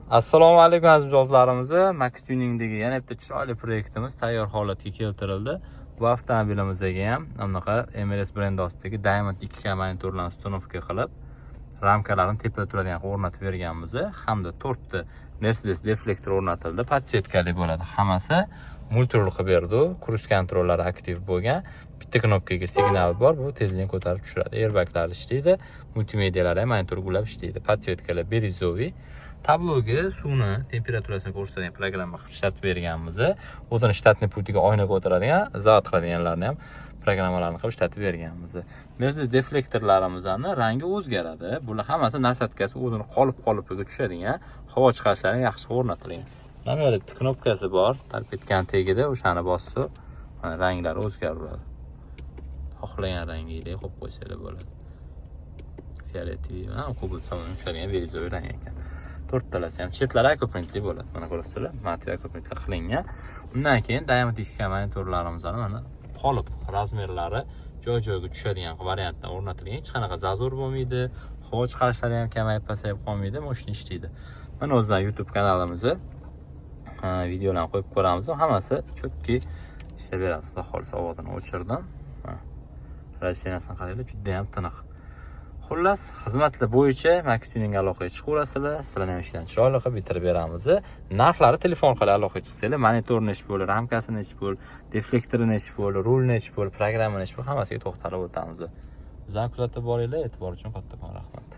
Assalomu alaykum aziz mijozlarimiz. Max Tuningdagi yana bitta chiroyli proyektimiz tayyor holatga keltirildi. Bu avtomobilimizga ham bunaqa MLS brend ostidagi Diamond 2K monitorlarni uстановка qilib, ramkalarni tepada turadigan qilib o'rnatib berganmiz. Hamda 4 ta Mercedes deflektor o'rnatildi. Podsetkali bo'ladi. Hammasi multirul qilib berdi. Cruise kontrollari aktiv bo'lgan. Bitta knopkaga signal bor, bu tezlikni ko'tarib tushiradi. Airbaglar ishlaydi, multimedialar ham monitor gulab ishlaydi. Podsetkalar birizoviy. Tabloga suvni temperaturasini ko'rsatadigan programma qilib ishlatib berganmiz. O'zini shtatniy pultiga oynaga o'tiradigan, zavod qiladiganlarni ham programmalarni qilib ishlatib berganmiz. Mercedes deflektorlarimizni rangi o'zgaradi. Bular hammasi nasatkasi o'zini qolip-qolipiga tushadigan, havo chiqarishlari yaxshi o'rnatilgan. Mana bu yerda knopkasi bor, talab etgan tegida o'shani bossa, ranglari o'zgaradi. Xohlagan rangiga qo'yib qo'ysalar bo'ladi. Fioletoviy va kobalt samon tushadigan berizoviy rang ekan. 4 talasi ham chetlari akoprintli bo'ladi. Mana ko'rasizlar, material akoprintli qilingan. Undan keyin Diamond 2K monitorlarimizni mana qolip razmerlari joy-joyiga tushadigan variantdan o'rnatilgan. Hech qanaqa zazur bo'lmaydi. Havo chiqarishlari ham kamayib pasayib qolmaydi. Mashina ishlaydi. Mana o'zimizning YouTube kanalimizda videolarni qo'yib ko'ramiz. Hammasi chotki ishlaveradi. Xudo xolisa ovozini o'chirdim. Rasiyasini qaranglar, juda ham tiniq. Xullas, xizmatlar bo'yicha Max Tuningga aloqaga chiqaverasizlar. Sizlarni ham ishlarni chiroyli qilib bitirib beramiz. Narxlari telefon orqali aloqaga chiqsanglar, monitor nechi pul, ramkasi nechi pul, deflektori nechi pul, rul nechi pul, programma nechi pul, hammasiga to'xtalib o'tamiz. Bizani kuzatib boringlar, e'tibor uchun kattakon rahmat.